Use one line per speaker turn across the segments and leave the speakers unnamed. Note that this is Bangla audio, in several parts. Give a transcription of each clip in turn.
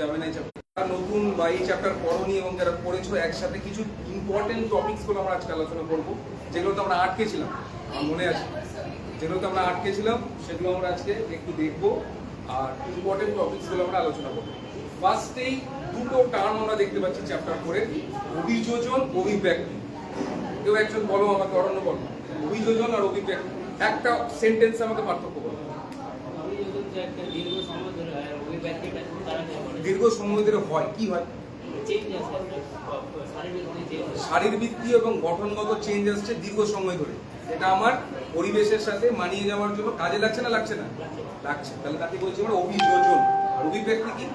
যাবে না। নতুন বা এই চ্যাপ্টার পড়নি এবং যারা পড়েছো একসাথে কিছু ইম্পর্টেন্ট টপিকসগুলো আমরা আজকে আলোচনা করব, যেগুলো তো আমরা আটকে ছিলাম। আমার মনে আছে যেগুলো তো আমরা আটকে ছিলাম সেগুলো আমরা আজকে একটু দেখবো আর ইম্পর্টেন্ট টপিকসগুলো আমরা আলোচনা করবো। ফার্স্টেই দুটো টার্ম আমরা দেখতে পাচ্ছি চ্যাপ্টার করে, অভিযোজন, অভিব্যক্তি। কেউ একজন বলো আমাকে, অরণ্য বলো, অভিযোজন আর অভিব্যক্তি একটা সেন্টেন্স আমাকে পার্থক্য বলো। দীর্ঘ সময় ধরে হয় কি হয়? শারীরবৃত্তি এবং গঠনগত চেঞ্জ আসছে দীর্ঘ সময় ধরে। এটা আমার পরিবেশের সাথে মানিয়ে যাওয়ার জন্য কাজে লাগছে না লাগছে না? লাগছে। তাহলে তাকে বলছি আমরা অভিযোজন। আর অভিব্যক্তি কি?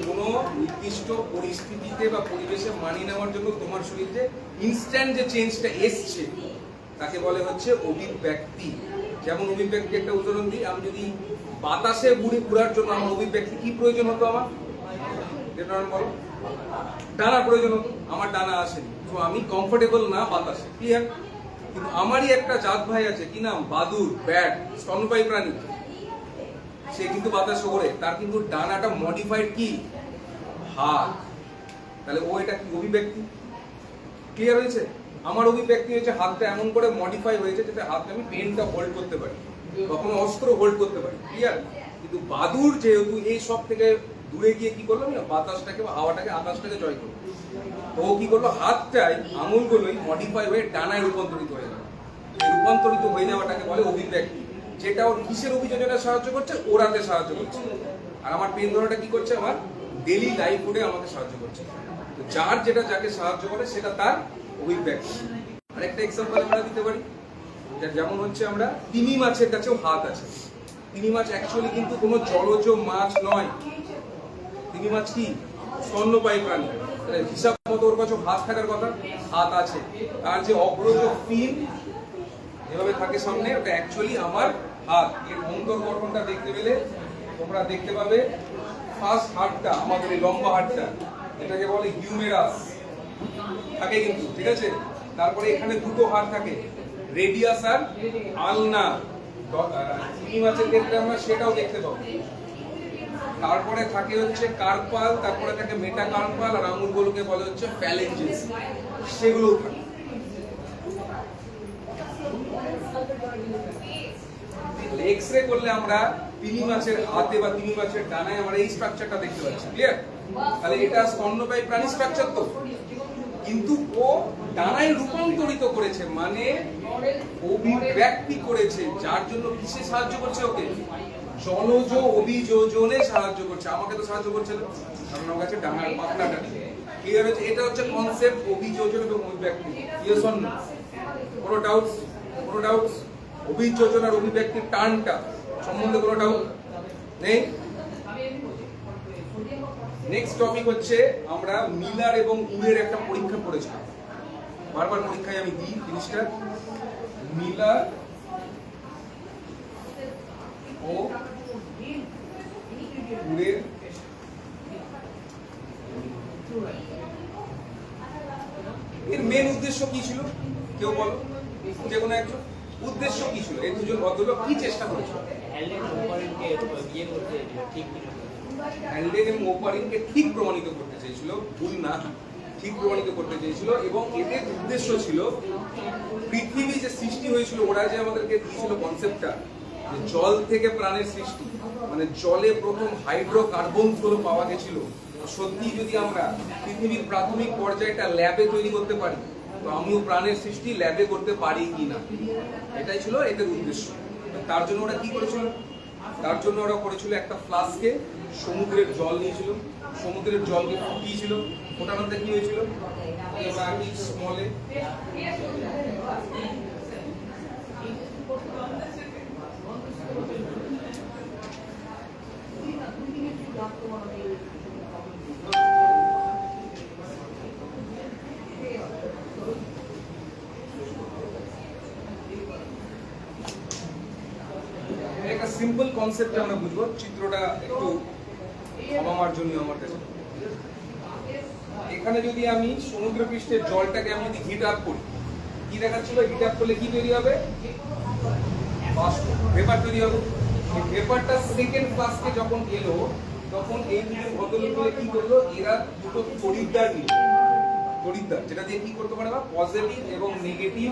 কোনো নির্দিষ্ট পরিস্থিতিতে বা পরিবেশে মানিয়ে নেওয়ার জন্য তোমার শরীরে ইনস্ট্যান্ট যে চেঞ্জটা এসছে তাকে বলে হচ্ছে অভিব্যক্তি। যেমন অভিব্যক্তি একটা উদাহরণ দিই, আমি যদি বাতাসে ঘুরার জন্য আমার অভিব্যক্তি কি প্রয়োজন হতো? আমার বলো, ডানা প্রয়োজন হতো। আমার ডানা আসেনি, তো আমি কমফোর্টেবল না বাতাসে, ক্লিয়ার? কিন্তু আমারই একটা জাত ভাই আছে, কি নাম? বাদুড়, ব্যাট, স্তন্যপায়ী প্রাণী। সে কিন্তু বাতাসে ওড়ে, তার কিন্তু ডানাটা মডিফাইড কি? হাত। তাহলে ও এটা কি অভিব্যক্তি? ক্লিয়ার হয়েছে? আমার অভিব্যক্তি হচ্ছে হাতটা এমন করে মডিফাই হয়েছে যাতে হাতটা আমি পেনটা হোল্ড করতে পারি বা কোনো অস্ত্র হোল্ড করতে পারি, ক্লিয়ার? কিন্তু বাদুড় যেহেতু এই সব থেকে দূরে গিয়ে কি করলো না, বাতাসটাকে বা হাওয়াটাকে আকাশটাকে জয় করলো, তো ও কি করলো, হাতটাই আঙুলগুলোই মডিফাই হয়ে ডানায় রূপান্তরিত হয়ে গেল। রূপান্তরিত হয়ে যাওয়াটাকে বলে অভিব্যক্তি, যেটা ওর কিসের অভিযোজনে সাহায্য করছে? ওড়াতে সাহায্য করছে। আর আমার পেন ধরাটা কি করছে? আমার ডেইলি লাইফ ফুডে আমাকে সাহায্য করছে। তো যার যেটা যাকে সাহায্য করে সেটা তার অভিব্যক্তি। আরেকটা এক্সাম্পল আমরা দিতে পারি, যেমন হচ্ছে আমরা তিমি মাছের কাছেও হাত আছে। তিমি মাছ অ্যাকচুয়ালি কিন্তু কোনো জলজ মাছ নয়। তিমি মাছ কি? স্তন্যপায়ী প্রাণী। হিসাব মতো ওর কাছে হাত থাকার কথা, হাত আছে। তার যে অগ্রজ ফিন যেভাবে থাকে সামনে, ওটা অ্যাকচুয়ালি আমার হাত। এর অন্তর গঠনটা দেখতে পেলে তোমরা দেখতে পাবে, ফার্স্ট হাড়টা আমাদের এই লম্বা হাড়টা, এটাকে বলে হিউমেরাস থাকে কিন্তু, ঠিক আছে? তারপরে এখানে দুটো হাড় থাকে, রেডিয়াস আর আলনা। চিংড়ি মাছের ক্ষেত্রে আমরা সেটাও দেখতে পাবো। তারপরে থাকে হচ্ছে কার্পাল, তারপরে থাকে মেটাকার্পাল, আর আঙুলগুলোকে বলে হচ্ছে ফ্যালেঞ্জেস, সেগুলোও থাকে। এক্সরে করলে আমরা তিমি মাছের হাতে বা তিমি মাছের ডানায় আমরা এই স্ট্রাকচারটা দেখতে পাচ্ছি, ক্লিয়ার? তাহলে এটা স্তন্যপায়ী প্রাণী স্ট্রাকচার তো, কিন্তু ও ডানায় রূপান্তরিত করেছে, মানে অভিব্যক্তি করেছে, যার জন্য কিসে সাহায্য করছে? ওকে জলজ অভিযোজনে সাহায্য করছে। আমাকে তো সাহায্য করছে না, কারণ আমার কাছে ডানার পাতলাটা নেই, ক্লিয়ার হচ্ছে? এটা হচ্ছে কনসেপ্ট অভিযোজন এবং অভিব্যক্তি। Yes or no? কোনো ডাউটস? কোনো ডাউটস? অভিযোজন আর অভিব্যক্তির টার্মটা সম্বন্ধে কোনো ডাউট নেই? নেক্সট টপিক হচ্ছে আমরা মিলার এবং উরের একটা পরীক্ষা পড়েছিলাম, বারবার পরীক্ষায় আমি দিই জিনিসটা। মিলার ও উরের এর মেন উদ্দেশ্য কি ছিল? কেউ বলো, যে কোনো একজন। উদ্দেশ্য কি ছিল? এই দুজন ভদ্রলোক কি চেষ্টা করেছিল? হ্যান্ডেন এবং ওপারিনকে ঠিক প্রমাণিত করতে চেয়েছিল, ভুল না, ঠিক প্রমাণিত করতে চেয়েছিল। এবং এদের উদ্দেশ্য ছিল পৃথিবী যে সৃষ্টি হয়েছিল, ওরা যে আমাদেরকে দিয়েছিল কনসেপ্টটা যে জল থেকে প্রাণের সৃষ্টি, মানে জলে প্রথম হাইড্রোকার্বন গুলো পাওয়া গেছিল। সত্যি যদি আমরা পৃথিবীর প্রাথমিক পর্যায়টা ল্যাবে তৈরি করতে পারি, তো আমিও প্রাণের সৃষ্টি ল্যাবে করতে পারি কিনা, এটাই ছিল এদের উদ্দেশ্য। তার জন্য ওরা কি করেছিল? তার জন্য ওরা করেছিল একটা ফ্লাস্কে সমুদ্রের জল নিয়েছিল, সমুদ্রের জলকে ফুটিয়েছিল, ফোটানোতে কি হয়েছিল? স্মলে একটা সিম্পল কনসেপ্ট আমরা বুঝবো, চিত্রটা একটু আমার জন্য আমার কাছে। এখানে যদি আমি সমুদ্র পৃষ্ঠের জলটাকে আমি যদি হিট আপ করি, কি দেখাচ্ছিল? হিট আপ করলে কি তৈরি হবে? বাষ্প, ভেপার তৈরি হবে। এই পেপারটা সেকেন্ড ক্লাসকে যখন এলো তখন এই দুটো ভদ্রলোকগুলো কি করলো, এরা দুটো তড়িৎদ্বার নিল, তড়িৎদ্বার যেটা দিয়ে কি করতে পারে, পজিটিভ এবং নেগেটিভ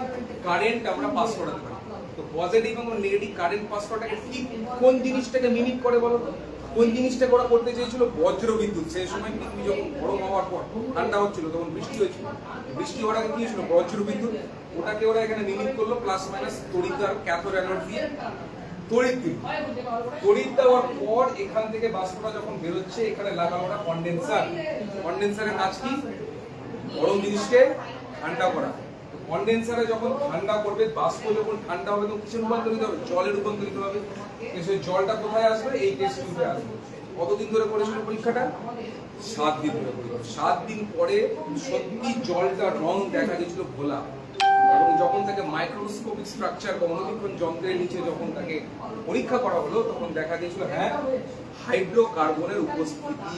কারেন্ট আমরা পাস করাতে পারি। তো পজিটিভ এবং নেগেটিভ কারেন্ট পাস করাটাকে ঠিক কোন জিনিসটাকে মিমিক করে বলো তো? কোন জিনিসটাকে ওরা করতে চেয়েছিল? বজ্র বিদ্যুৎ। সেই সময় পৃথিবী যখন গরম হওয়ার পর ঠান্ডা হচ্ছিল তখন বৃষ্টি হয়েছিল, বৃষ্টি হওয়ার আগে কি হয়েছিল? বজ্র বিদ্যুৎ। ওটাকে ওরা এখানে মিমিক করলো প্লাস মাইনাস তড়িৎদ্বার, ক্যাথোড অ্যানোড দিয়ে তড়িৎ দিল। তড়িৎ দেওয়ার পর এখান থেকে বাষ্পটা যখন বেরোচ্ছে এখানে লাগানো ওটা কন্ডেন্সার। কন্ডেন্সারের কাজ কি? গরম জিনিসকে ঠান্ডা করা। কন্ডেন্সারে যখন ঠান্ডা করবে, বাষ্প যখন ঠান্ডা হবে তখন কিসে রূপান্তরিত হবে? জলে রূপান্তরিত হবে। সেই জলটা কোথায় আসবে? এই টেস্ট টিউবে আসবে। কতদিন ধরে করেছিল পরীক্ষাটা? 7 দিন ধরে করেছিল। 7 দিন পরে সত্যি জলটা রং দেখা গেছিল ঘোলা, এবং যখন তাকে মাইক্রোস্কোপিক স্ট্রাকচার বা অনুবীক্ষণ যন্ত্রের নিচে যখন তাকে পরীক্ষা করা হলো তখন দেখা গেছিল হ্যাঁ, হাইড্রোকার্বনের উপস্থিতি।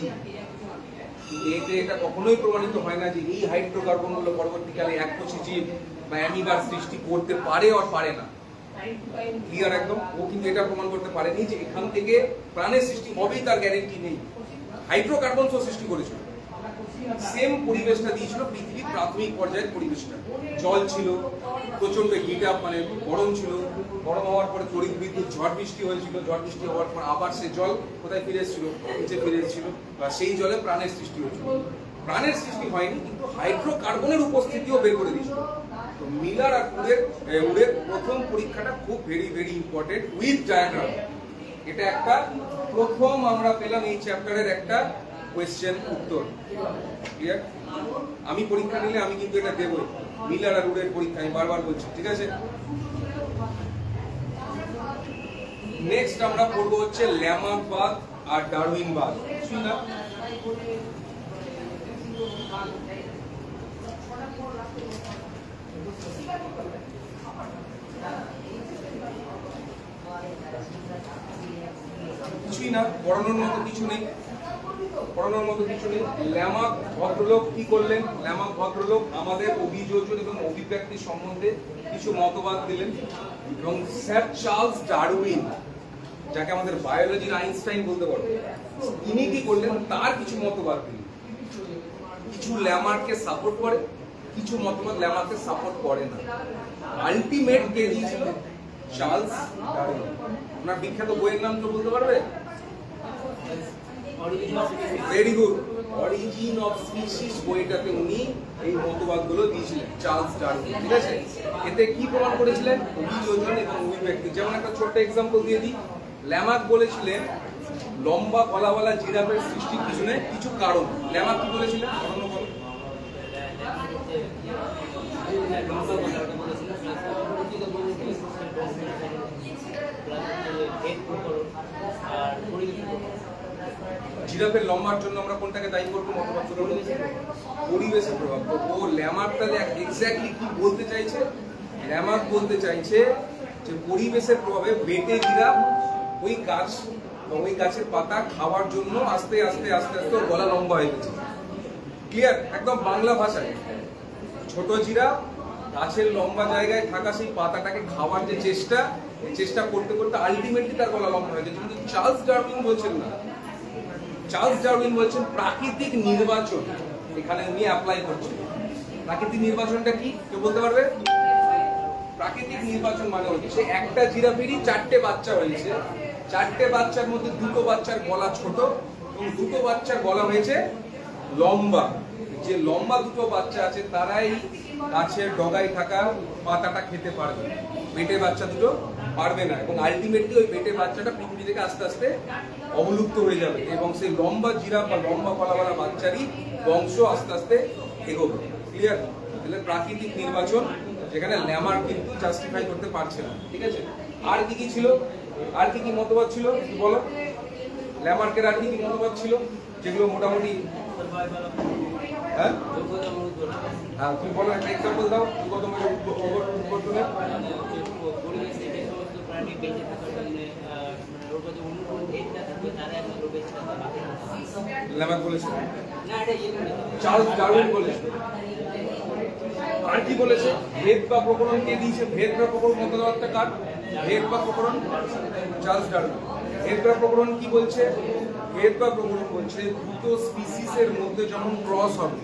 এতে এটা কখনোই প্রমাণিত হয় না যে এই হাইড্রোকার্বন গুলো পরবর্তীকালে এককোষী জীব বা অ্যামিবার সৃষ্টি করতে পারে আর পারে না। ক্লিয়ার একদম? ও কিন্তু এটা প্রমাণ করতে পারেনি যে এখান থেকে প্রাণের সৃষ্টি হবেই, তার গ্যারেন্টি নেই। হাইড্রোকার্বন তো সৃষ্টি করেছিল। সেম পরিবেশটা দিয়েছিল পৃথিবীর প্রাথমিক পর্যায়ের পরিবেশটা। জল ছিল, প্রচন্ড হিট আপ মানে গরম ছিল, গরম হওয়ার পরে তড়িৎ বিদ্যুৎ, ঝড় বৃষ্টি হয়েছিল, ঝড় বৃষ্টি হওয়ার পর আবার সে জল কোথায় ফিরে এসেছিল? নিচে ফিরে এসেছিল, বা সেই জলে প্রাণের সৃষ্টি হয়েছিল। প্রাণের সৃষ্টি হয়নি কিন্তু হাইড্রোকার্বনের উপস্থিতিও বের করে দিয়েছিল। তো মিলার আর উডের প্রথম পরীক্ষাটা খুব very very important with diagram. এটা একটা প্রথম আমরা পেলাম এই চ্যাপ্টারের একটা কোয়েশ্চেন উত্তর। ক্লিয়ার? আমি পরীক্ষা নিলে আমি কিন্তু এটা দেবই, মিলার আর উডের পরীক্ষা, আমি বারবার বলছি, ঠিক আছে? নেক্সট আমরা পড়বো হচ্ছে ল্যামার্কবাদ আর ডারউইনবাদ। বুঝলি না? কিছুই না, পড়ানোর মতো কিছু নেই, পড়ানোর মতো কিছু নেই। ল্যামার্ক ভদ্রলোক কি করলেন? ল্যামার্ক ভদ্রলোক আমাদের অভিযোজন এবং অভিব্যক্তি সম্বন্ধে কিছু মতবাদ দিলেন, এবং স্যার চার্লস ডারউইন, যাকে আমাদের বায়োলজির আইনস্টাইন বলতে পারবো, তিনি কি করলেন? তার কিছু মতবাদ দিলেন। কিছু ল্যামার্ককে সাপোর্ট করে, কিছু মতবাদ ল্যামার্ককে সাপোর্ট করে না। আলটিমেট কে দিয়েছিল? Charles Darwin. আপনার বিখ্যাত বইয়ের নাম তো বলতে পারবে? Very good, origin of species বইটাতে উনি এই মতবাদগুলো দিয়েছিলেন, চার্লস ডারউইন। ঠিক আছে? এতে কি প্রমাণ করেছিলেন? অভিযোজন এবং অভিব্যক্তি। যেমন একটা ছোট্ট এক্সাম্পল দিয়ে দিই। ল্যামার্ক বলেছিলেন লম্বা গলাওয়ালা জিরাফের সৃষ্টির পিছনে কিছু কারণ। ল্যামার্ক কি বলেছিলেন? কারণ বলো। জিরাফের লম্বার জন্য আমরা কোনটাকে দায়ী করবো? মতবাদগুলোর মধ্যে পরিবেশের প্রভাব। তো ও ল্যামার্কটা এক্স্যাক্টলি কি বলতে চাইছে? ল্যামার্ক বলতে চাইছে যে পরিবেশের প্রভাবে বেটে জিরাফ ওই গাছ বা ওই গাছের পাতা খাওয়ার জন্য আস্তে আস্তে আস্তে আস্তে ওর গলা লম্বা হয়ে গেছে। ক্লিয়ার? একদম বাংলা ভাষায়। ছোট জিরাফ গাছের লম্বা জায়গায় থাকা সেই পাতাটাকে খাওয়ার যে চেষ্টা, এই চেষ্টা করতে করতে আলটিমেটলি তার গলা লম্বা হয়ে গেছে। কিন্তু চার্লস ডারউইন বলছেন না। চার্লস ডারউইন বলছেন প্রাকৃতিক নির্বাচন এখানে উনি অ্যাপ্লাই করছেন। প্রাকৃতিক নির্বাচনটা কি কেউ বলতে পারবে? প্রাকৃতিক নির্বাচন মানে হচ্ছে একটা জিরাফেরই 4টে বাচ্চা হয়েছে, 4টে বাচ্চার মধ্যে 2টো বাচ্চার গলা ছোট এবং 2টো বাচ্চার গলা হয়েছে লম্বা। যে লম্বা 2টো বাচ্চা আছে তারাই গাছের ডগায় থাকা পাতাটা খেতে পারবে, পেটে বাচ্চা দুটো পারবে না, এবং আলটিমেটলি ওই পেটে বাচ্চাটা পৃথিবী থেকে আস্তে আস্তে অবলুপ্ত হয়ে যাবে, এবং সেই লম্বা জিরাফ বা লম্বা গলাওয়ালা বাচ্চারই বংশ আস্তে আস্তে এগোবে। ক্লিয়ার? তাহলে প্রাকৃতিক নির্বাচন, যেখানে ল্যামার্ক কিন্তু জাস্টিফাই করতে পারছে না। ঠিক আছে? আর কি কি ছিল? আর কি কি মতবাদ ছিল বলো? ল্যামার্কের আর কি কি মতবাদ ছিল যেগুলো মোটামুটি? হ্যাঁ হ্যাঁ, তুমি বলো, একটা এক্সাম্পল দাও। ল্যামার্ক বলেছে, চার্লস ডারউইন বলেছে। আর কি বলেছে? ভেদ বা প্রকরণ কে দিয়েছে? ভেদ বা প্রকরণ মতবাদটা কার? হেরপা প্রকরণ, চার্লস ডারউইন। হেরপা প্রকরণ কি বলছে? হেরপা প্রকরণ বলছে দুটো স্পিসিসের মধ্যে যখন ক্রস হবে,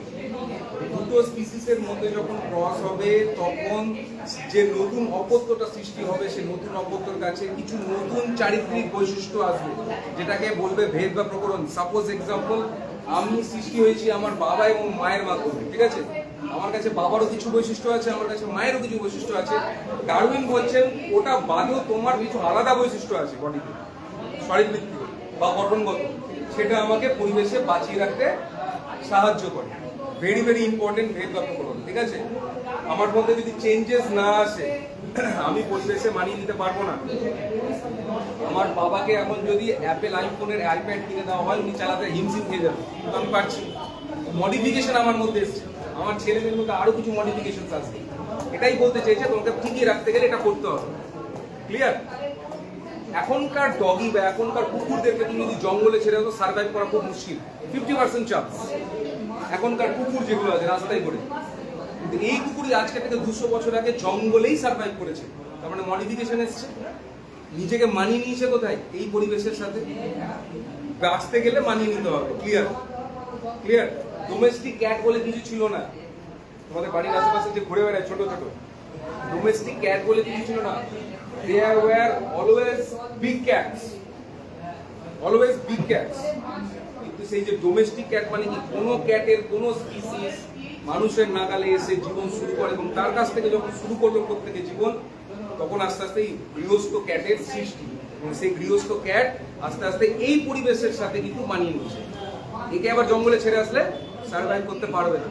দুটো স্পিসিসের মধ্যে যখন ক্রস হবে তখন যে নতুন অপত্যটা সৃষ্টি হবে, সে নতুন অপত্যর কাছে কিছু নতুন চারিত্রিক বৈশিষ্ট্য আসবে, যেটাকে বলবে ভেদ বা প্রকরণ। সাপোজ এক্সাম্পল, আমি সৃষ্টি হয়েছি আমার বাবা এবং মায়ের মাধ্যমে, ঠিক আছে? আমার কাছে বাবারও কিছু বৈশিষ্ট্য আছে, আমার কাছে মায়েরও কিছু বৈশিষ্ট্য আছে। ডারউইন বলছেন ওটা বাদেও তোমার কিছু আলাদা বৈশিষ্ট্য আছে বডিতে, শারীরবৃত্তিক বা গঠনগত, সেটা আমাকে পরিবেশে বাঁচিয়ে রাখতে সাহায্য করে। ভেরি ভেরি ইম্পর্টেন্ট ভেদ বা প্রকরণ, ঠিক আছে? আমার মধ্যে যদি চেঞ্জেস না আসে, আমি পরিবেশে মানিয়ে নিতে পারবো না। আমার বাবাকে এখন যদি অ্যাপেল আইফোনের আইপ্যাড কিনে দেওয়া হয়, উনি চালাতে হিমশিম খেয়ে যাবে, কিন্তু আমি পারছি। মডিফিকেশন আমার মধ্যে এসছে, আমার ছেলে মেয়ের মধ্যে আরো কিছু মডিফিকেশন আসবে। এটাই বলতে চেয়েছে তোমাকে টিকিয়ে রাখতে গেলে এটা করতে হবে। ক্লিয়ার? এখনকার ডগি বা এখনকার কুকুরদেরকে তুমি যদি জঙ্গলে ছেড়ে দাও, সার্ভাইভ করা খুব মুশকিল, 50% চান্স। এখনকার কুকুর যেগুলো আছে রাস্তায় ঘুরে, কিন্তু এই কুকুরই আজকে থেকে 200 বছর আগে জঙ্গলেই সার্ভাইভ করেছে। তার মানে মডিফিকেশন এসছে, নিজেকে মানিয়ে নিয়েছে কোথায়? এই পরিবেশের সাথে। বাঁচতে গেলে মানিয়ে নিতে হবে। ক্লিয়ার? ক্লিয়ার? ডোমেস্টিক ক্যাট বলে কিছু ছিল না তোমাদের বাড়ির আশেপাশে যে ঘুরে বেড়ায় ছোট ছোট, ডোমেস্টিক ক্যাট বলে কিছু ছিল না। There were always big cats, always big cats. কিন্তু সেই যে ডোমেস্টিক ক্যাট মানে কি, কোনো ক্যাটের কোনো স্পিসিস মানুষের নাগালে এসে জীবন শুরু করে, এবং তার কাছ থেকে যখন শুরু করলো প্রত্যেকে জীবন, তখন আস্তে আস্তে এই গৃহস্থ ক্যাটের সৃষ্টি, এবং সেই গৃহস্থ ক্যাট আস্তে আস্তে এই পরিবেশের সাথে কিন্তু মানিয়ে নিচ্ছে। একে আবার জঙ্গলে ছেড়ে আসলে সার্ভাইভ করতে পারবে না।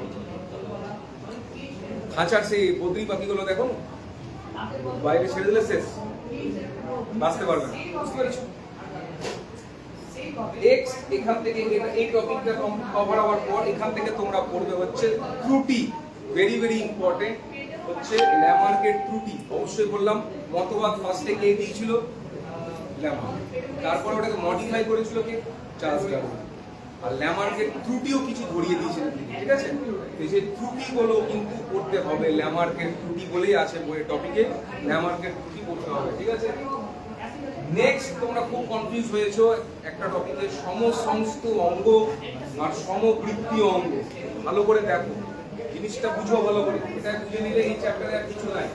খাঁচার সেই বদ্রি পাখিগুলো দেখো, বাইরে ছেড়ে দিলে শেষ, বাঁচতে পারবে না। বুঝতে পেরেছো? এখান থেকে এই টপিকটা কভার হওয়ার পর এখান থেকে তোমরা পড়বে হচ্ছে ত্রুটি। ভেরি ভেরি ইম্পর্টেন্ট হচ্ছে ল্যামার্কের ত্রুটি। অবশ্যই বললাম মতবাদ ফার্স্টে কে দিয়েছিল? ল্যামার্ক। তারপর ওটাকে মডিফাই করেছিল কে? Charles Darwin. আর ল্যামার্কের ত্রুটিও কিছু ধরিয়ে দিয়েছিলেন, ঠিক আছে? সেই ত্রুটিগুলো কিন্তু পড়তে হবে। ল্যামার্কের ত্রুটি বলেই আছে বইয়ের টপিকে, ল্যামার্কের ত্রুটি পড়তে হবে, ঠিক আছে? নেক্সট, তোমরা খুব কনফিউজ হয়েছো একটা টপিকে, সমসমস্ত অঙ্গ আর সমবৃত্তীয় অঙ্গ। ভালো করে দেখো, জিনিসটা বুঝো ভালো করে। এটা বুঝে নিলে এই চ্যাপ্টারে আর কিছু নাই।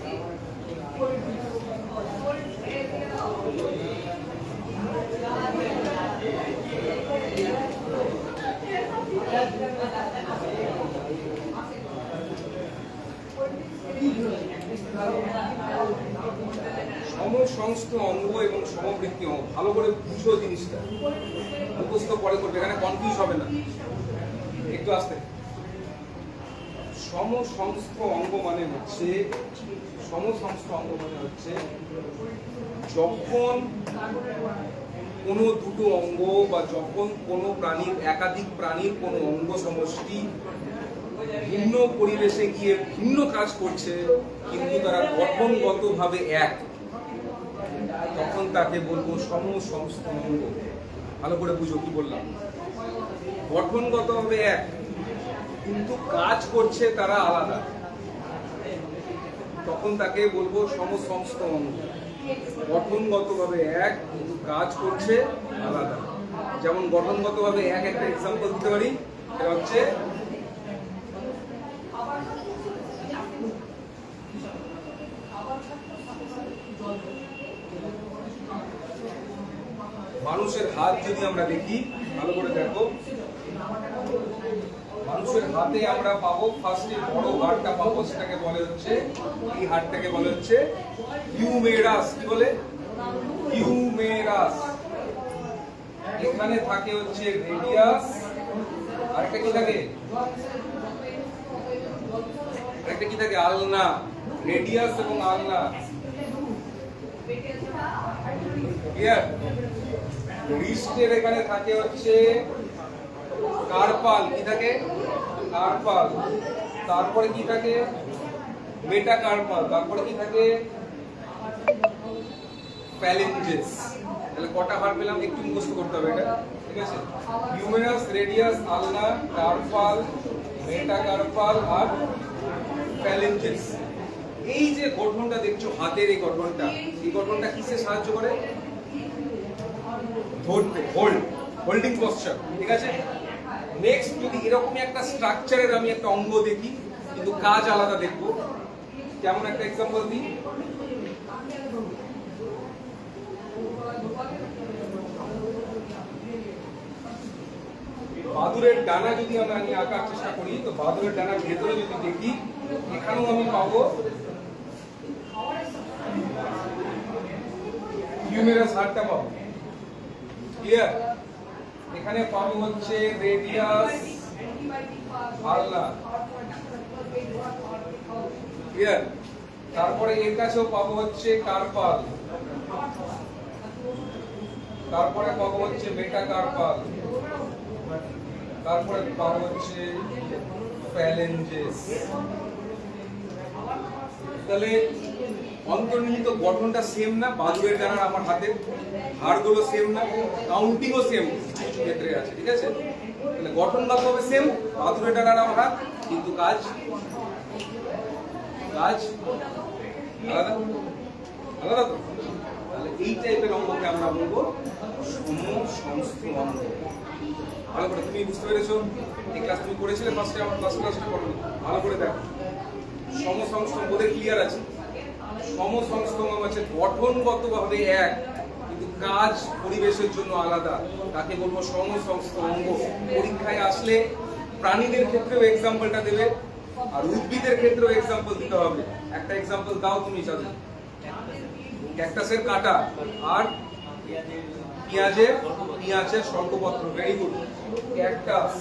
সমসমস্ত অঙ্গ এবং সমবৃত্তি অঙ্গ, ভালো করে বুঝো জিনিসটা, মুখস্থ পরে করবে, এখানে কনফিউজ হবে না। একটু আসতে, সমসমস্ত অঙ্গ মানে হচ্ছে, সমসমস্ত অঙ্গ মানে হচ্ছে যখন কোনো দুটো অঙ্গ বা যখন কোনো প্রাণীর, একাধিক প্রাণীর কোনো অঙ্গ সমষ্টি ভিন্ন পরিবেশে গিয়ে ভিন্ন কাজ করছে, কিন্তু তারা গঠনগতভাবে এক, তখন তাকে বলবো সমসমস্ত অঙ্গ। ভালো করে বুঝো কি বললাম। গঠনগতভাবে এক কিন্তু কাজ করছে তারা আলাদা, তখন তাকে বলবো সমসমস্ত অঙ্গ। গঠনগতভাবে এক কিন্তু কাজ করছে আলাদা। যেমন গঠনগতভাবে এক, একটা এক্সাম্পল দিতে পারি, এটা হচ্ছে মানুষের হাত। যদি আমরা দেখি, ভালো করে দেখো, মানুষের হাতে আমরা পাবো ফার্স্টে বড় হাড়টা পাবো, সেটাকে বলে হচ্ছে, এই হাড়টাকে বলে হচ্ছে হিউমেরাস। কি বলে? হিউমেরাস। এখানে থাকে হচ্ছে রেডিয়াস, আরেকটা কি থাকে? আরেকটা কি থাকে? আলনা। রেডিয়াস এবং আলনা। ক্লিয়ার? রিস্টের এখানে থাকে হচ্ছে কার্পাল। কি থাকে? কার্পাল। তারপরে কি থাকে? মেটাকার্পাল। তারপরে কি থাকে? ফ্যালেঞ্জেস। তাহলে কটা হাড় পেলাম? একটু মুখস্থ করতে হবে এটা, ঠিক আছে? হিউমেরাস, রেডিয়াস, আলনা, কার্পাল, মেটাকার্পাল আর ফ্যালেঞ্জেস। এই যে গঠনটা দেখছো হাতের এই গঠনটা কিসে সাহায্য করে? ধরতে, হোল্ডিং পশ্চার, ঠিক আছে? নেক্সট যদি এরকমই একটা স্ট্রাকচারের আমি একটা অঙ্গ দেখি কিন্তু কাজ আলাদা দেখবো, কেমন একটা এক্সাম্পল দিই। বাদুড়ের ডানা যদি আমরা নিয়ে আঁকার চেষ্টা করি, তো বাদুড়ের ডানার ভেতরে যদি দেখি, এখানেও আমি পাবো হিউমেরাস হাড়টা পাবো, ক্লিয়ার? এখানে পাবো হচ্ছে রেডিয়াস আলনা, ক্লিয়ার? তারপরে এর কাছেও পাবো হচ্ছে কার্পাল, তারপরে পাবো হচ্ছে মেটাকার্পাল, তারপরে পাবো হচ্ছে ফ্যালেঞ্জেস। তাহলে অন্তর্নিহিত গঠনটা সেম না? বাদুড়ের ডানার আমার হাতের হাড়গুলো সেম না? কাউন্টিংও সেম কিছু ক্ষেত্রে আছে, ঠিক আছে? তাহলে গঠনগতভাবে সেম, বাদুড়ের ডানার আমার হাত, কিন্তু কাজ আলাদা আলাদা তো। তাহলে এই টাইপের অঙ্গকে আমরা বলবো সমসংস্থ অঙ্গ। ভালো করে তুমি বুঝতে পেরেছো? এই ক্লাস তুমি করেছিলে ফার্স্টে, আমার ফার্স্ট ক্লাসটা করো, ভালো করে দেখো। সমসংস্থ বোধহয় ক্লিয়ার আছে? সমসংস্থম আছে গঠনগতভাবে এক কিন্তু কাজ পরিবেশের জন্য আলাদা, তাকে বলবো সমসংস্থ অঙ্গ। পরীক্ষায় আসলে প্রাণীদের ক্ষেত্রেও এক্সাম্পলটা দেবে আর উদ্ভিদের ক্ষেত্রেও এক্সাম্পল দিতে হবে। একটা এক্সাম্পল দাও তুমি চাঁদু। ক্যাকটাসের কাঁটা আর পেঁয়াজের শঙ্খপত্র, ভেরি গুড। ক্যাকটাস,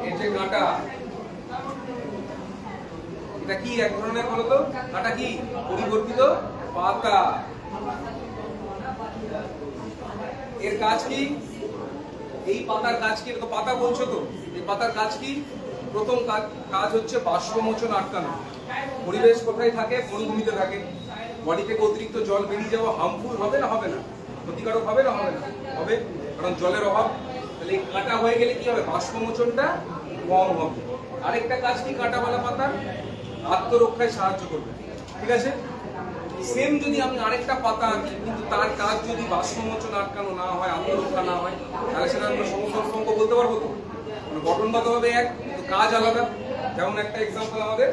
এর যে কাঁটা, এটা কি এক ধরনের বলতো? কাঁটা কি? পরিবর্তিত পাতা। এর কাজ কি? এই পাতার কাজ কি? এটা তো পাতা বলছো তো, এই পাতার কাজ কি? প্রথম কাজ হচ্ছে বাষ্পমোচন আটকানো। পরিবেশ কোথায় থাকে? মরুভূমিতে থাকে। বডি থেকে অতিরিক্ত জল বেরিয়ে যাওয়া হার্মফুল হবে না হবে না? ক্ষতিকারক হবে না হবে না? হবে, কারণ জলের অভাব। তাহলে এই কাঁটা হয়ে গেলে কি হবে? বাষ্পমোচনটা কম হবে। আরেকটা কাজ কি কাঁটাওয়ালা পাতার? আত্মরক্ষায় সাহায্য করবে, ঠিক আছে? সেম যদি আমি আরেকটা পাতা আঁকি কিন্তু তার কাজ যদি বাষ্পমোচন আটকানো না হয়, আত্মরক্ষা না হয়, তাহলে সেটা আমরা সমসংস্থ অঙ্গ বলতে পারবো তো? গঠনগতভাবে এক কিন্তু কাজ আলাদা। যেমন একটা এক্সাম্পল আমাদের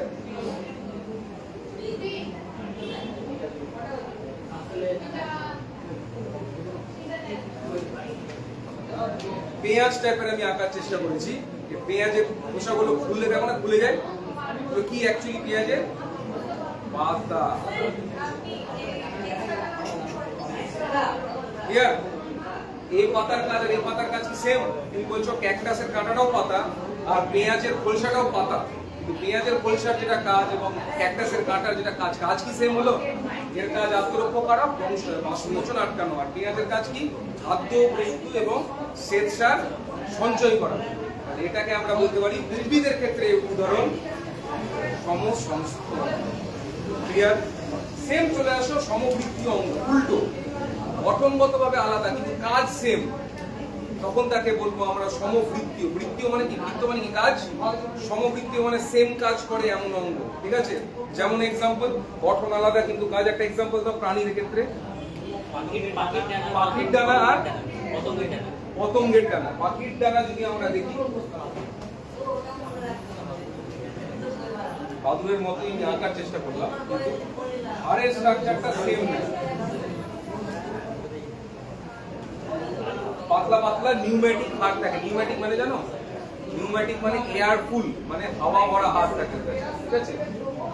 পেঁয়াজ টাইপের আমি আঁকার চেষ্টা করেছি। পেঁয়াজের খোসাগুলো খুললে দেখো না খুলে যায়, তো কি অ্যাকচুয়ালি পেঁয়াজের পাতা। ক্লিয়ার? এই পাতার কাজ আর এই পাতার কাজ কি সেম? তুমি বলছো ক্যাকটাসের কাঁটাটাও পাতা আর পেঁয়াজের খোলসাটাও পাতা, কিন্তু পেঁয়াজের খোলসার যেটা কাজ এবং ক্যাকটাসের কাঁটার যেটা কাজ কি সেম হলো? এর কাজ আত্মরক্ষা করা, বাষ্পমোচন আটকানো। আর পেঁয়াজের কাজ কি? খাদ্য বস্তু এবং শ্বেতসার সঞ্চয় করা। এটাকে আমরা বলতে পারি উদ্ভিদের ক্ষেত্রে উদাহরণ সমসংস্থ। ক্লিয়ার? সেম চলে আসো সমবৃত্তীয় অঙ্গ, উল্টো, গঠনগতভাবে আলাদা কিন্তু কাজ সেম, তখন তাকে বলবো আমরা সমবৃত্তীয়। বৃত্তীয় মানে কি? বৃত্ত মানে কি? কাজ। সমবৃত্তীয় মানে সেম কাজ করে এমন অঙ্গ, ঠিক আছে? যেমন এক্সাম্পল, গঠন আলাদা কিন্তু কাজ। একটা এক্সাম্পল দাও প্রাণীর ক্ষেত্রে। পাখির ডানা আর পতঙ্গের ডানা। পাখির ডানা যদি আমরা দেখি, বাদুড়ের মতোই আমি আঁকার চেষ্টা করলাম কিন্তু হাড়ের স্ট্রাকচারটা সেম না। পাতলা পাতলা নিউম্যাটিক হাড় থাকে। নিউম্যাটিক মানে জানো? নিউম্যাটিক মানে এয়ারফুল, মানে হাওয়া ভরা হাড় থাকে, ঠিক আছে?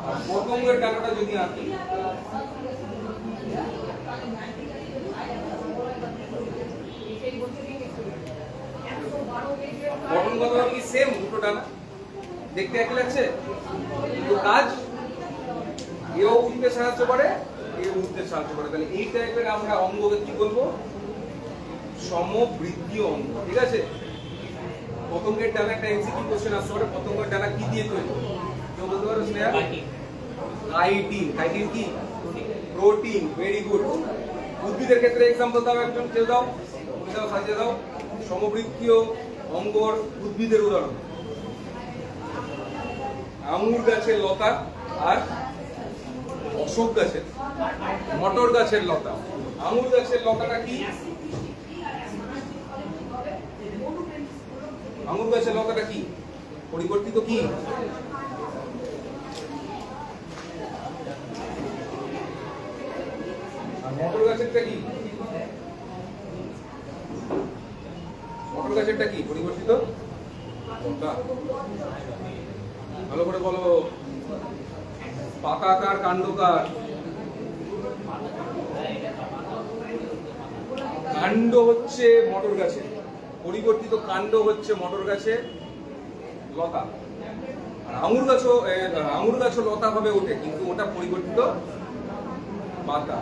আর পতঙ্গের ডানাটা যদি আঁকি, গঠনগতভাবে কি সেম? দুটো ডানা দেখতে একই লাগছে কিন্তু কাজ, এও উঠতে সাহায্য করে, এও উঠতে সাহায্য করে। তাহলে এই টাইপের আমরা অঙ্গকে কি বলবো? সমবৃত্তীয় অঙ্গ, ঠিক আছে? পতঙ্গের ডানা একটা এমসিকিউ কোশ্চেন আসতে পারে, পতঙ্গের ডানা কি দিয়ে তৈরি? কেউ বলতে পারো স্নেহা? কাইটিন। কাইটিন কি? Protein, very good. উদ্ভিদের ক্ষেত্রে এক্সাম্পল দাও একজন, কেউ দাও, তুমি দাও, সাজিয়ে দাও সমবৃত্তীয় অঙ্গর উদ্ভিদের উদাহরণ। আঙুর গাছের লতা আর অশোক গাছের মটর গাছের লতা। আঙুর গাছের লতাটা কি? আঙুর গাছের লতাটা কি? পরিবর্তিত কি? আর মটর গাছেরটা কি? মটর গাছেরটা কি? পরিবর্তিত লতা। ভালো করে বলো। পাতাকার কাণ্ডকার? কাণ্ড হচ্ছে মটর গাছের, পরিবর্তিত কাণ্ড হচ্ছে মটর গাছে লতা। আর আঙুর গাছও লতা ভাবে ওঠে, কিন্তু ওটা পরিবর্তিত পাতা।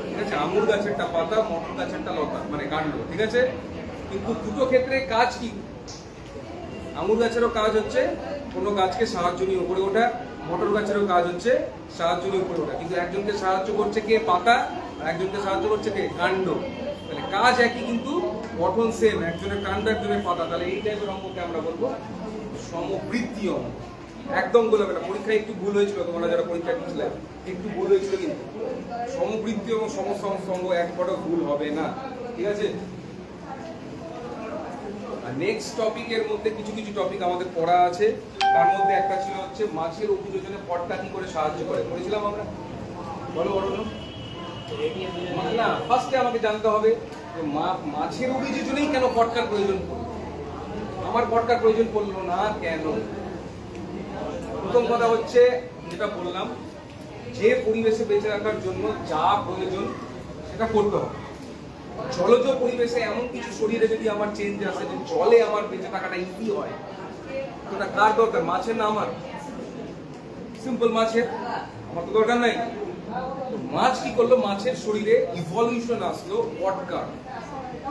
ঠিক আছে, আঙুর গাছেরটা পাতা, মটর গাছেরটা লতা, মানে কাণ্ড। ঠিক আছে, কিন্তু দুটো ক্ষেত্রে কাজ কি? আঙুর গাছেরও কাজ হচ্ছে কোনো গাছকে সাহায্য নিয়ে উপরে ওঠা, মটর গাছেরও কাজ হচ্ছে সাহায্য নিয়ে উপরে ওঠা, কিন্তু একজনকে সাহায্য করছে কে? পাতা, আর একজনকে সাহায্য করছে কে? কাণ্ড। তাহলে কাজ একই কিন্তু গঠন সেম, একজনের কাণ্ড একজনের পাতা। তাহলে এই টাইপের অঙ্ককে আমরা বলবো সমবৃত্তি অঙ্ক। একদম ভুল হবে না, পরীক্ষায় একটু ভুল হয়েছিল, তোমরা যারা পরীক্ষা দিচ্ছিলে একটু ভুল হয়েছিল, কিন্তু সমবৃত্তি এবং সমসংগ একবারও ভুল হবে না। ঠিক আছে, নেক্সট টপিকের মধ্যে কিছু কিছু টপিক আমাদের পড়া আছে। তার মধ্যে একটা ছিল হচ্ছে মাছের অভিযোজনে পটকা কি করে সাহায্য করে, পড়েছিলাম আমরা। বলো বলো না, ফার্স্টে আমাকে জানতে হবে যে মাছের অভিযোজনেই কেন পটকার প্রয়োজন পড়লো, আমার পটকার প্রয়োজন পড়লো না কেন। প্রথম কথা হচ্ছে যেটা বললাম, যে পরিবেশে বেঁচে রাখার জন্য যা প্রয়োজন সেটা করতে হবে। জলজ পরিবেশে এমন কিছু শরীরে যদি আমার চেঞ্জ আসে যে জলে আমার বেঁচে থাকাটা ইজি হয়, তো এটা কার দরকার? মাছের না আমার? সিম্পল মাছের, আমার তো দরকার নাই। মাছ কি করলো? মাছের শরীরে ইভলিউশন আসলো পটকার,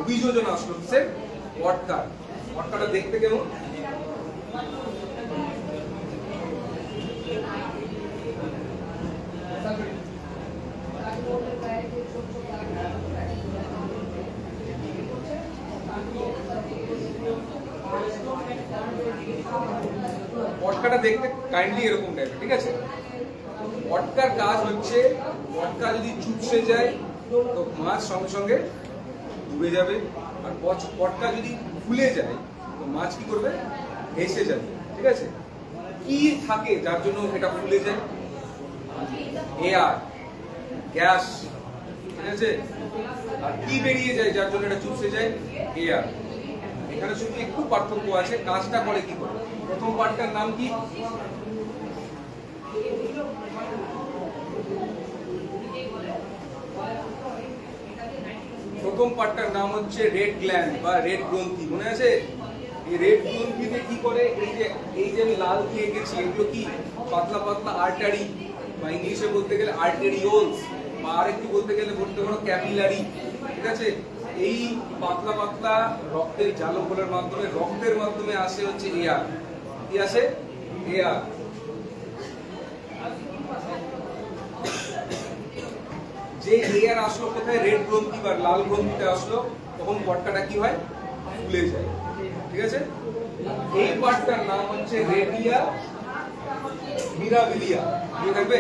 অভিযোজন আসলো সে পটকার। পটকাটা দেখতে কেমন? পটকাটা দেখতে কাইন্ডলি এরকম টাইপের। ঠিক আছে, পটকার কাজ হচ্ছে, পটকা যদি চুপসে যায় তো মাছ সঙ্গে সঙ্গে ডুবে যাবে, আর পটকা যদি ফুলে যায় তো মাছ কি করবে? ভেসে যাবে। ঠিক আছে, কি থাকে যার জন্য এটা ফুলে যায়? Air, gas. ঠিক আছে, আর কি বেরিয়ে যায় যার জন্য এটা চুপসে যায়? এয়ার। এখানে শুধু একটু পার্থক্য আছে, কাজটা করে কি করে। প্রথম পার্টটার নাম কি? প্রথম পার্টটার নাম হচ্ছে রেড গ্ল্যান্ড বা রেড গ্রন্থি। মনে আছে? এই রেড গ্রন্থিতে কি করে? এই যে আমি লাল দিয়ে গেছি, এগুলো কি? পাতলা পাতলা আর্টারি, বা ইংলিশে বলতে গেলে আর্টেরিওলস, বা আরেকটু বলতে গেলে বলতে পারো ক্যাপিলারি। ঠিক আছে, এই পাতলা পাতলা রক্তের জালকগুলোর মাধ্যমে, রক্তের মাধ্যমে আসে হচ্ছে এয়ার। কি আসে? এয়ার। যে এয়ার আসলো কোথায়? রেড গ্রন্থি বা লাল গ্রন্থিতে আসলো, তখন পটকাটা কি হয়? ফুলে যায়। ঠিক আছে, এই পার্টটার নাম হচ্ছে রেডিয়া মিরাবিলিয়া। কি থাকবে?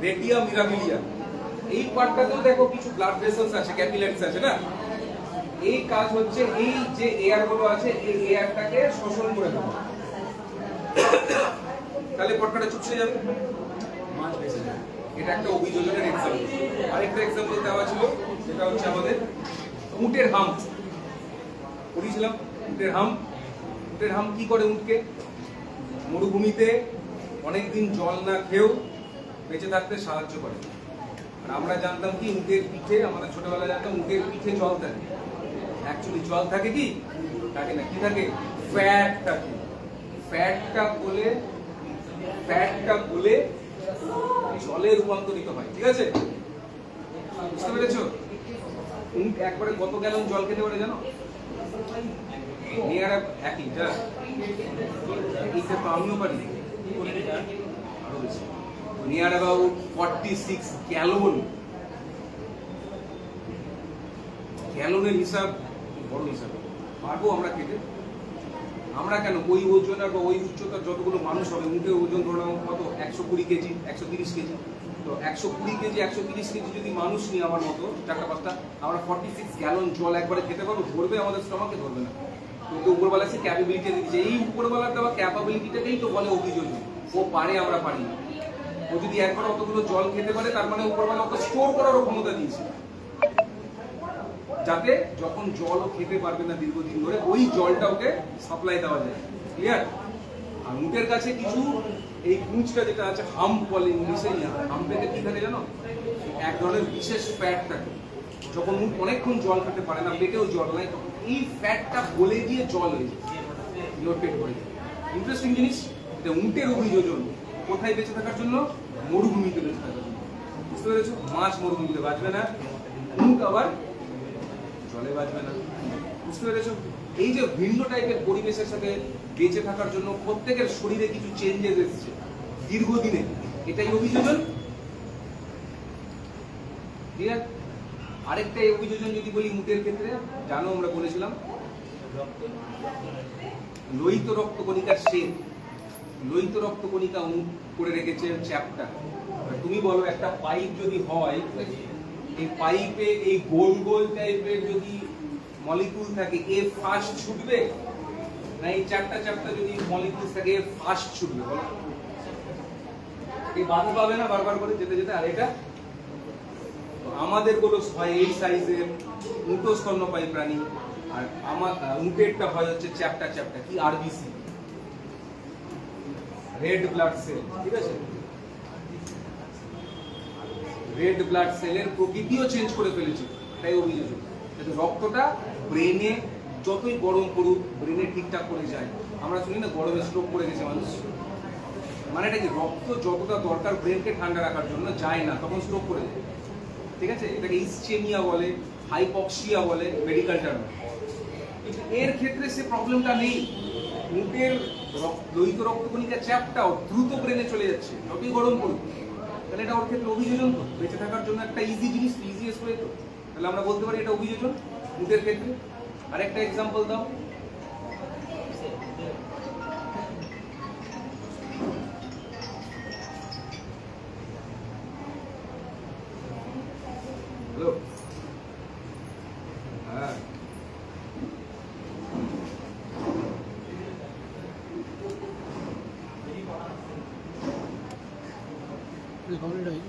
রেডিয়া মিরাবিলিয়া। এই পার্টটাতেও দেখো কিছু ব্লাড ভেসেলস আছে, ক্যাপিলারিস আছে না? এই কাজ হচ্ছে এই যে এয়ার গুলো আছে, এই এয়ারটাকে শোষণ করে দেওয়া। তাহলে পটকাটা চুপসে যাবে, মাছ ভেসে যাবে। এটা একটা অভিযোজনের এক্সাম্পল। আরেকটা এক্সাম্পল দেওয়া ছিল, সেটা হচ্ছে আমাদের উটের হাম্প। পড়িয়েছিলাম উটের হাম্প। উটের হাম্প কি করে? উটকে মরুভূমিতে অনেকদিন জল না খেয়েও বেঁচে থাকতে সাহায্য করে। আর আমরা জানতাম কি, উটের পিঠে, আমাদের ছোটবেলায় জানতাম উটের পিঠে জল থাকে। অ্যাকচুয়ালি জল থাকে কি? থাকে না। কি থাকে? ফ্যাট থাকে। ফ্যাটটা গলে জলে রূপান্তরিত হয়। ঠিক আছে, বুঝতে পেরেছো? উট একবারে কত গ্যালন জল খেতে পারে জানো? Near 1 litre. তো আমিও পারি, আরো বেশি। Near about 46 gallon. গ্যালনের হিসাব বড় হিসাব, পারবো আমরা খেতে? আমরা কেন ওই ওজনের বা ওই উচ্চতার যতগুলো মানুষ হবে, মুখের ওজন ধরে নাও কত 120 কেজি 130 কেজি, তো 120 কেজি 130 কেজি যদি মানুষ নিই আমার মতো চারটা পাঁচটা, আমরা 46 গ্যালন জল একবারে খেতে পারবো? ধরবে আমাদের স্টমাকে? ধরবে না। কিন্তু উপরবেলা সে ক্যাপাবিলিটি দিচ্ছে, এই উপরবেলার দেওয়া ক্যাপাবিলিটিটাকেই তো বলে অভিযোজন। ও পারে, আমরা পারি না। ও যদি একবার অতগুলো জল খেতে পারে, তার মানে উপরবেলা ওকে স্টোর করারও ক্ষমতা দিয়েছে, যাতে যখন জল ও খেতে পারবে না দীর্ঘদিন ধরে, ওই জলটা ওকে সাপ্লাই দেওয়া যায়। ক্লিয়ার? আর মুখের কাছে কিছু এই পুঁচটা যেটা আছে, হাম্প বলে ইংলিশে, হাম্পেতে কি থাকে জানো? এক ধরনের বিশেষ ফ্যাট থাকে। যখন মুখ অনেকক্ষণ জল খেতে পারে না, পেটেও জল নাই, তখন এই ফ্যাটটা গলে দিয়ে জল হয়ে যায়, পেট ভরে যায়। ইন্টারেস্টিং জিনিস। এটা উটের অভিযোজন। কোথায় বেঁচে থাকার জন্য? মরুভূমিতে বেঁচে থাকার জন্য। বুঝতে পেরেছো? মাছ মরুভূমিতে বাঁচবে না, মুখ আবার জলে বাঁচবে না। বুঝতে পেরেছো? এই যে ভিন্ন টাইপের পরিবেশের সাথে বেঁচে থাকার জন্য প্রত্যেকের শরীরে কিছু চেঞ্জেস এসেছে দীর্ঘদিনে, এটাই অভিযোজন। ঠিক আছে? আরেকটা অভিযোজন যদি বলি মুখের ক্ষেত্রে, জানো আমরা বলেছিলাম লোহিত রক্তকণিকার শেপ। লোহিত রক্তকণিকা করে রেখেছে চ্যাপটা। তুমি বলো, একটা পাইপ যদি হয়, এই পাইপে এই গোল গোল টাইপের যদি মলিকুল থাকে, এ ফাস্ট ছুটবে না এই চ্যাপটা চ্যাপটা যদি মলিকুল থাকে, এ ফাস্ট ছুটবে? বলো। এই বাধা পাবে না বারবার করে যেতে যেতে? আর এটা আমাদের গুলো হয় এই সাইজের, উঁটো স্তন্যপায়ী প্রাণী, আর আমার উঁটেরটা হয় হচ্ছে চ্যাপটা চ্যাপটা, কি আরবিসি, রেড ব্লাড সেল। ঠিক আছে? রেড ব্লাড সেলের প্রকৃতিও চেঞ্জ করে ফেলেছে, তাই অভিযোজন। কিন্তু রক্তটা ব্রেনে যতই গরম করুক, ব্রেনে ঠিকঠাক করে যায়। আমরা শুনি না গরমে স্ট্রোক করে গেছে মানুষ, মানে এটা কি? রক্ত যতটা দরকার ব্রেনকে ঠান্ডা রাখার জন্য যায় না, তখন স্ট্রোক করে যায়। ঠিক আছে? এটাকে ইসচেমিয়া বলে, হাইপক্সিয়া বলে মেডিকেল টার্মে। কিন্তু এর ক্ষেত্রে সে প্রবলেমটা নেই। মুখের লোহিত রক্তকণিকা চ্যাপটাও দ্রুত ব্রেনে চলে যাচ্ছে যতই গরম করুক। তাহলে এটা ওর ক্ষেত্রে অভিযোজন তো, বেঁচে থাকার জন্য একটা ইজি জিনিস, ইজিয়েস্ট ওয়ে তো। তাহলে আমরা বলতে পারি এটা অভিযোজন মুখের ক্ষেত্রে। আরেকটা এক্সাম্পল দাও। হ্যালো? হ্যাঁ,
কমপ্লিট হয়ে